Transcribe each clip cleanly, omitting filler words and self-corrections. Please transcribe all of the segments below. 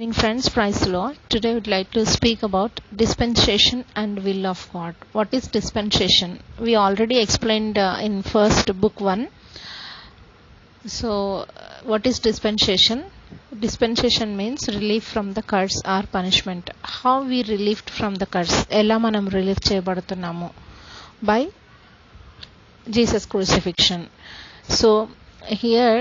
Evening friends, praise the Lord. Today I would like to speak about dispensation and will of God. What is dispensation? We already explained in first book 1. So what is dispensation? Dispensation means relief from the curse or punishment. How we relieved from the curse? ఎలా మనం relief చేయబడుతున్నాము? By Jesus crucifixion. So here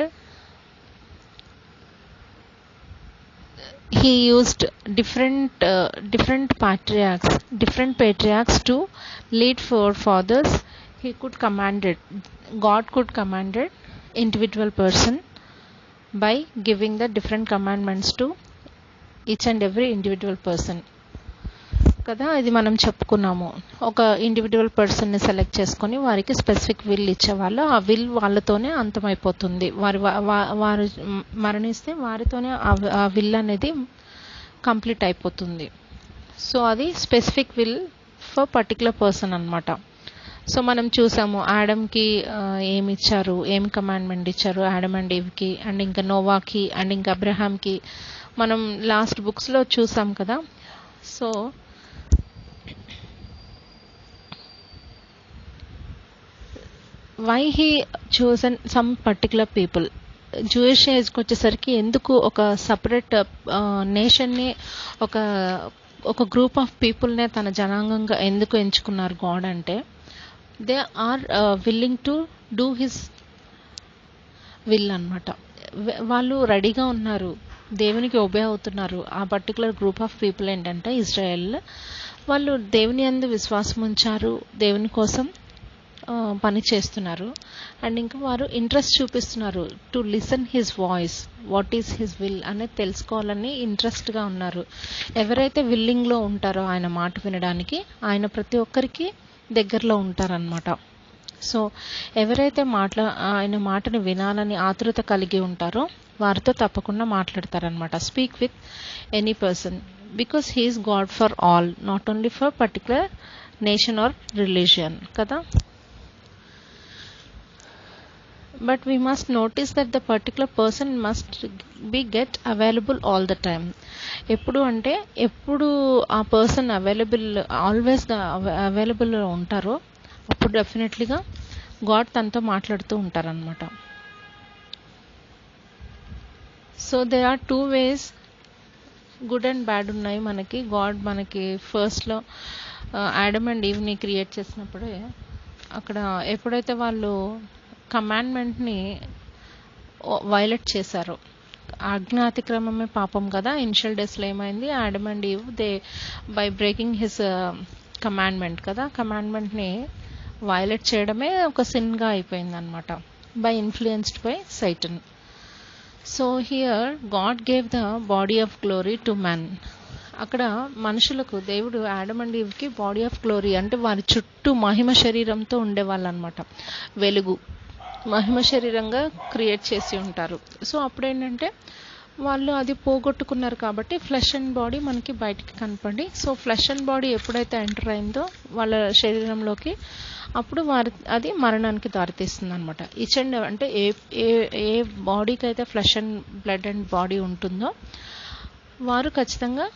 he used different patriarchs to lead forefathers. He could command it. God could command it individual person by giving the different commandments to each and every individual person. కదా ఇది మనం చెప్పుకున్నాము. ఒక individual పర్సన్ని select చేసుకొని వారికి specific will ఇచ్చేవాళ్ళు. ఆ విల్ వాళ్ళతోనే అంతమైపోతుంది. వారు మరణిస్తే వారితోనే ఆ విల్ అనేది కంప్లీట్ అయిపోతుంది. సో అది specific will for particular person అన్నమాట. సో మనం చూసాము ఆడమ్కి ఏమి ఇచ్చారు, ఏమి కమాండ్మెంట్ ఇచ్చారు ఆడమ్ అండ్ ఈవ్కి, అండ్ ఇంకా నోవాకి, అండ్ ఇంకా అబ్రహాంకి మనం లాస్ట్ బుక్స్లో చూసాం కదా. So why he chosen some particular people? Jewish ఏజ్కి వచ్చేసరికి ఎందుకు ఒక సపరేట్ నేషన్ని ఒక గ్రూప్ ఆఫ్ పీపుల్నే తన జనాంగంగా ఎందుకు ఎంచుకున్నారు గాడ్ అంటే, they are willing to do his will అన్నమాట. వాళ్ళు రెడీగా ఉన్నారు, దేవునికి ఒబే అవుతున్నారు. ఆ పర్టికులర్ గ్రూప్ ఆఫ్ పీపుల్ ఏంటంటే ఇజ్రాయెల్. వాళ్ళు దేవుని యందు విశ్వాసం ఉంచారు, దేవుని కోసం పని చేస్తున్నారు. అండ్ ఇంకా వారు ఇంట్రెస్ట్ చూపిస్తున్నారు to listen his voice, what is his will అనేది తెలుసుకోవాలని ఇంట్రెస్ట్గా ఉన్నారు. ఎవరైతే విల్లింగ్లో ఉంటారో ఆయన మాట వినడానికి, ఆయన ప్రతి ఒక్కరికి దగ్గరలో ఉంటారనమాట. సో ఎవరైతే ఆయన మాటను వినాలని ఆతృత కలిగి ఉంటారో వారితో తప్పకుండా మాట్లాడతారనమాట. Speak with any person because he is God for all, not only for particular nation or religion కదా. But we must notice that the particular person must be get available all the time. ఎప్పుడు ఆ person ఆల్వేస్గా అవైలబుల్లో ఉంటారో అప్పుడు డెఫినెట్లీగా God తనతో మాట్లాడుతూ ఉంటారనమాట. So they are 2 ways, good and bad ఉన్నాయి మనకి. గాడ్ మనకి ఫస్ట్లో ఆడమ్ అండ్ ఈవ్ని క్రియేట్ చేసినప్పుడే అక్కడ ఎప్పుడైతే వాళ్ళు కమాండ్మెంట్ని వైలేట్ చేశారో, ఆజ్ఞాతిక్రమమే పాపం కదా. ఇనిషియల్ డేస్లో ఏమైంది, Adam and Eve by breaking his commandment కదా, కమాండ్మెంట్ని వైలేట్ చేయడమే ఒక సిన్గా అయిపోయింది అనమాట, by influenced by Satan. So here God gave the body of glory to man. అక్కడ మనుషులకు దేవుడు ఆడమ్ అండ్ ఈవ్కి బాడీ ఆఫ్ గ్లోరీ అంటే వారి చుట్టూ మహిమ శరీరంతో ఉండేవాళ్ళు అనమాట. వెలుగు మహిమ శరీరంగా క్రియేట్ చేసి ఉంటారు. సో అప్పుడేంటంటే వాళ్ళు అది పోగొట్టుకున్నారు కాబట్టి ఫ్లెష్ అండ్ బాడీ మనకి బయటికి కనపడి, సో ఫ్లెష్ అండ్ బాడీ ఎప్పుడైతే ఎంటర్ అయిందో వాళ్ళ శరీరంలోకి, అప్పుడు అది మరణానికి దారితీస్తుంది అనమాట. ఇచ్చండి అంటే ఏ బాడీకి అయితే flesh and blood and body ఉంటుందో వారు ఖచ్చితంగా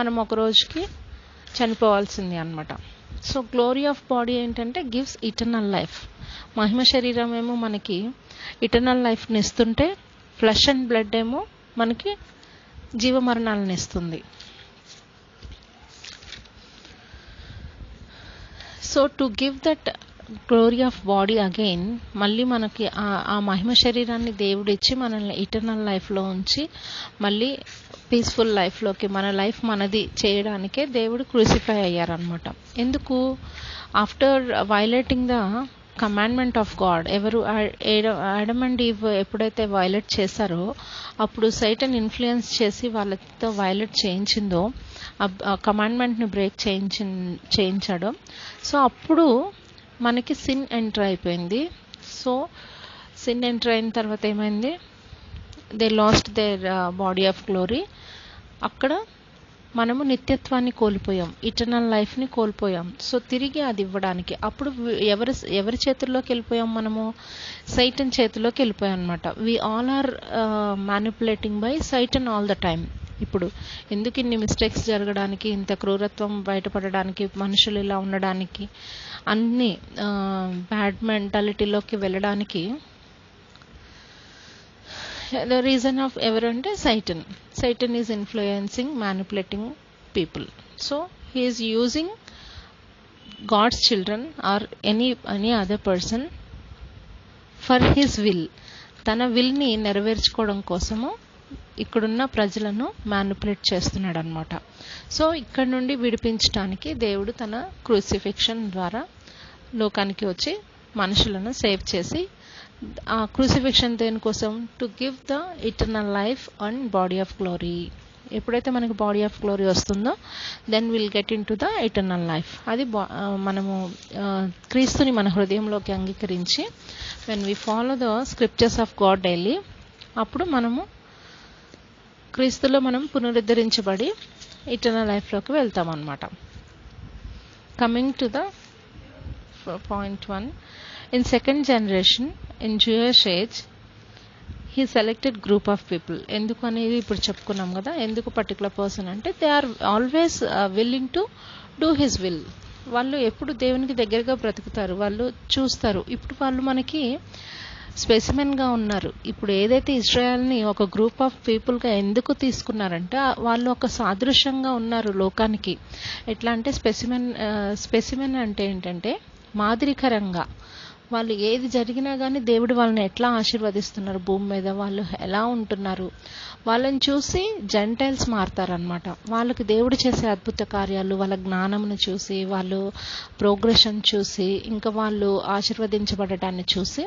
మనం ఒక రోజుకి చనిపోవాల్సింది అనమాట. సో గ్లోరీ ఆఫ్ బాడీ ఏంటంటే గివ్స్ ఇటర్నల్ లైఫ్. మహిమ శరీరం ఏమో మనకి ఇటర్నల్ లైఫ్ని ఇస్తుంటే, ఫ్లెష్ అండ్ బ్లడ్ ఏమో మనకి జీవమరణాలను ఇస్తుంది. So to give that glory of body again, మళ్ళీ మనకి ఆ మహిమ శరీరాన్ని దేవుడు ఇచ్చి మనల్ని ఇటర్నల్ లైఫ్లో ఉంచి మళ్ళీ పీస్ఫుల్ లైఫ్లోకి మన లైఫ్ మనది చేయడానికే దేవుడు క్రూసిఫై అయ్యారనమాట. ఎందుకు? After violating the commandment of God, ఎవరు ఆడమ్ అండ్ ఈవ్ ఎప్పుడైతే వైలేట్ చేశారో అప్పుడు సైటన్ ఇన్ఫ్లుయెన్స్ చేసి వాళ్ళతో వైలేట్ చేయించిందో, ఆ కమాండ్మెంట్ని బ్రేక్ చేయించాడో, సో అప్పుడు మనకి సిన్ ఎంటర్ అయిపోయింది. సో సిన్ ఎంటర్ అయిన తర్వాత ఏమైంది, they last their body of glory. అక్కడ మనము నిత్యత్వాన్ని కోల్పోయాం, ఇటర్నల్ లైఫ్ని కోల్పోయాం. సో తిరిగి అది ఇవ్వడానికి అప్పుడు ఎవరి చేతుల్లోకి వెళ్ళిపోయాం మనము? సైటన్ చేతుల్లోకి వెళ్ళిపోయాం అనమాట. We all are manipulating by Satan all the time. ఇప్పుడు ఎందుకు ఇన్ని మిస్టేక్స్ జరగడానికి, ఇంత క్రూరత్వం బయటపడడానికి, మనుషులు ఇలా ఉండడానికి, అన్ని బ్యాడ్ మెంటాలిటీలోకి వెళ్ళడానికి ద రీజన్ ఆఫ్ ఎవరంటే Satan is influencing, manipulating people. So he is using God's children or any other person for his will. తన విల్ని నెరవేర్చుకోవడం కోసము ఇక్కడున్న ప్రజలను మ్యానిపులేట్ చేస్తున్నాడు అనమాట. సో ఇక్కడ నుండి విడిపించడానికి దేవుడు తన క్రూసిఫిక్షన్ ద్వారా లోకానికి వచ్చి మనుషులను సేవ్ చేసి, ఆ క్రూసిఫిక్షన్ దేనికోసం, to give the eternal life and body of glory. ఎప్పుడైతే మనకి బాడీ ఆఫ్ గ్లోరీ వస్తుందో then will get in to the eternal life. అది మనము క్రీస్తుని మన హృదయంలోకి అంగీకరించి when we follow the scriptures of God daily, అప్పుడు మనము క్రీస్తులో మనం పునరుద్ధరించబడి ఇటర్నల్ లైఫ్లోకి వెళ్తాం అన్నమాట. Coming to the point 1, in second generation in Jewish age he selected group of people. ఎందుకు అనేది ఇప్పుడు చెప్పుకున్నాం కదా, ఎందుకు పర్టికులర్ పర్సన్ అంటే they are always willing to do his will. వాళ్ళు ఎప్పుడు దేవునికి దగ్గరగా బ్రతుకుతారు, వాళ్ళు చూస్తారు. ఇప్పుడు వాళ్ళు మనకి స్పెసిమెన్గా ఉన్నారు. ఇప్పుడు ఏదైతే ఇజ్రాయెల్ని ఒక గ్రూప్ ఆఫ్ పీపుల్గా ఎందుకు తీసుకున్నారంటే వాళ్ళు ఒక సాదృశ్యంగా ఉన్నారు లోకానికి. ఎట్లా అంటే స్పెసిమెన్ అంటే ఏంటంటే మాదిరికరంగా, వాళ్ళు ఏది జరిగినా కానీ దేవుడు వాళ్ళని ఎట్లా ఆశీర్వదిస్తున్నారు, భూమి మీద వాళ్ళు ఎలా ఉంటున్నారు, వాళ్ళని చూసి జెంటైల్స్ మారుతారనమాట. వాళ్ళకి దేవుడు చేసే అద్భుత కార్యాలు, వాళ్ళ జ్ఞానమును చూసి, వాళ్ళు ప్రోగ్రెషన్ చూసి, ఇంకా వాళ్ళు ఆశీర్వదించబడటాన్ని చూసి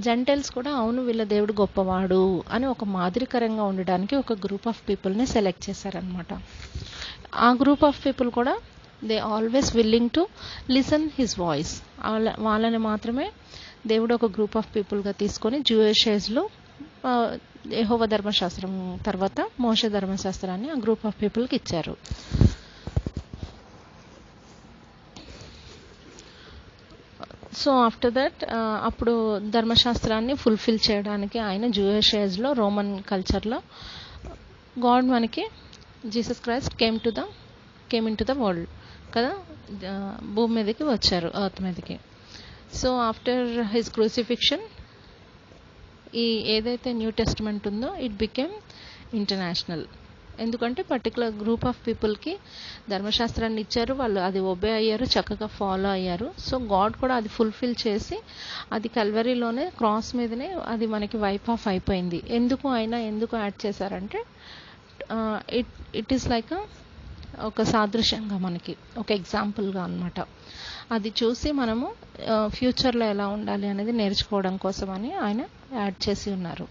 జెంటైల్స్ కూడా అవును వీళ్ళ దేవుడు గొప్పవాడు అని ఒక మాదిరికరంగా ఉండడానికి ఒక గ్రూప్ ఆఫ్ పీపుల్ని సెలెక్ట్ చేశారనమాట. ఆ గ్రూప్ ఆఫ్ పీపుల్ కూడా they always willing to listen his voice. వాళ్ళని మాత్రమే దేవుడు ఒక గ్రూప్ ఆఫ్ పీపుల్గా తీసుకొని జూయిష్ ఏజ్లో యెహోవా ధర్మశాస్త్రం తర్వాత మోషే ధర్మశాస్త్రాన్ని ఆ గ్రూప్ ఆఫ్ పీపుల్కి ఇచ్చారు. సో ఆఫ్టర్ దట్ అప్పుడు ధర్మశాస్త్రాన్ని ఫుల్ఫిల్ చేయడానికి ఆయన జూయిష్ ఏజ్లో రోమన్ కల్చర్లో గాడ్ మనకి Jesus Christ came in to the world కదా, భూమి మీదకి వచ్చారు, ఎర్త్ మీదకి. సో ఆఫ్టర్ హిజ్ క్రూసిఫిక్షన్ ఈ ఏదైతే న్యూ టెస్టిమెంట్ ఉందో ఇట్ బికేమ్ ఇంటర్నేషనల్. ఎందుకంటే పర్టికులర్ గ్రూప్ ఆఫ్ పీపుల్కి ధర్మశాస్త్రాన్ని ఇచ్చారు, వాళ్ళు అది ఒబే అయ్యారు, చక్కగా ఫాలో అయ్యారు. సో గాడ్ కూడా అది ఫుల్ఫిల్ చేసి అది కల్వరీలోనే క్రాస్ మీదనే అది మనకి వైప్ ఆఫ్ అయిపోయింది. ఎందుకు యాడ్ చేశారంటే ఇట్ ఈస్ లైక్ ఒక సాదృశ్యంగా మనకి ఒక ఎగ్జాంపుల్గా అన్నమాట. అది చూసి మనము ఫ్యూచర్లో ఎలా ఉండాలి అనేది నేర్చుకోవడం కోసమని ఆయన యాడ్ చేసి ఉన్నారు.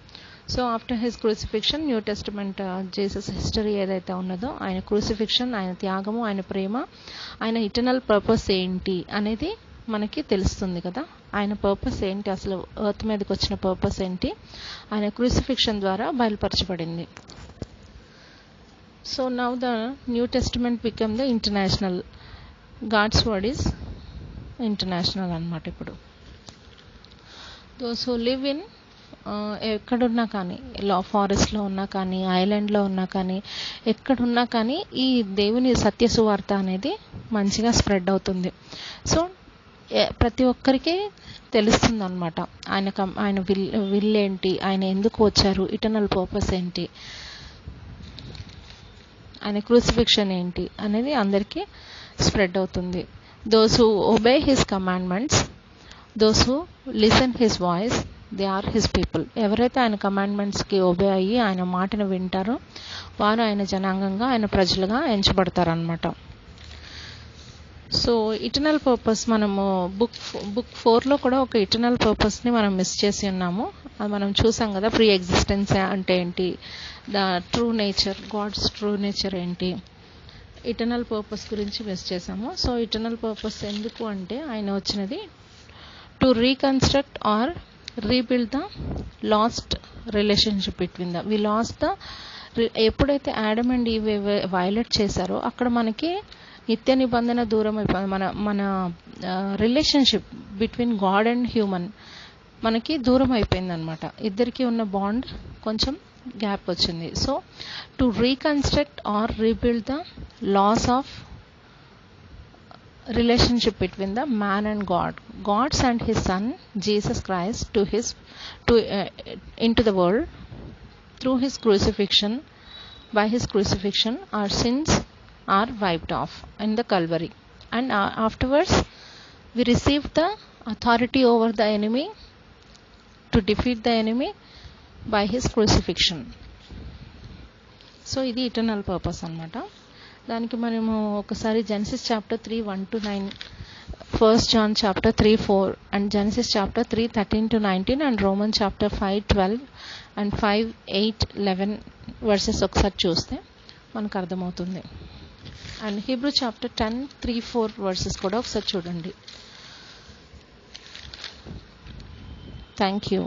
So after his crucifixion new testament Jesus history ఏదైతే ఉన్నదో, ఆయన క్రూసిఫిక్షన్, ఆయన త్యాగము, ఆయన ప్రేమ, ఆయన ఇటర్నల్ పర్పస్ ఏంటి అనేది మనకి తెలుస్తుంది కదా. ఆయన పర్పస్ ఏంటి, అసలు ఎర్త్ మీదకి వచ్చిన పర్పస్ ఏంటి, ఆయన క్రూసిఫిక్షన్ ద్వారా బయలుపరచబడింది. So now the New Testament become the international. God's word is international అన్నమాట. ఇప్పుడు దోస్ హూ లివ్ ఇన్ ఎక్కడున్నా కానీ, ఫారెస్ట్లో ఉన్నా కానీ, ఐలాండ్లో ఉన్నా కానీ, ఎక్కడున్నా కానీ ఈ దేవుని సత్య సువార్త అనేది మంచిగా స్ప్రెడ్ అవుతుంది. సో ప్రతి ఒక్కరికి తెలుస్తుంది అనమాట ఆయన విల్ ఏంటి, ఆయన ఎందుకు వచ్చారు, ఇటర్నల్ పర్పస్ ఏంటి, ఆయన క్రూసిఫిక్షన్ ఏంటి అనేది అందరికీ స్ప్రెడ్ అవుతుంది. Those who obey his commandments, those who listen his voice, they are his people. ఎవరైతే ఆయన కమాండ్మెంట్స్కి ఒబే అయ్యి ఆయన మాటను వింటారో వారు ఆయన జనాంగంగా, ఆయన ప్రజలుగా ఎంచబడతారనమాట. సో ఇటర్నల్ పర్పస్ మనము బుక్ 4లో కూడా ఒక ఇటర్నల్ పర్పస్ని మనం మిస్ చేసి ఉన్నాము. అది మనం చూసాం కదా, ప్రీ ఎగ్జిస్టెన్స్ అంటే ఏంటి, the true nature, God's true nature ఏంటి, ఇటర్నల్ పర్పస్ గురించి మిస్ చేసాము. సో ఇటర్నల్ పర్పస్ ఎందుకు అంటే ఆయన వచ్చినది to reconstruct or rebuild the lost relationship between we lost the. ఎప్పుడైతే ఆడమ్ అండ్ ఈవ్ వైలేట్ చేశారో అక్కడ మనకి నిత్య నిబంధన దూరం అయిపోయింది. మన relationship between God and human మనకి దూరం అయిపోయింది అనమాట. ఇద్దరికి ఉన్న బాండ్ కొంచెం గ్యాప్ వచ్చింది. So to reconstruct or rebuild the loss of relationship between the man and God sent his son Jesus Christ into the world through his crucifixion. By his crucifixion our sins are wiped off in the Calvary, and afterwards we receive the authority over the enemy to defeat the enemy by his crucifixion. So ఇది eternal purpose అన్నమాట. దానికి మనము ఒకసారి Genesis chapter 3:1-9, 1 John chapter 3:4 and Genesis chapter 3:13-19 and Roman chapter 5:12 and 5:8-11 versus ఒకసారి చూస్తే మనకు అర్థమవుతుంది. And Hebrew chapter 10:3-4 versus కూడా ఒకసారి చూడండి. Thank you.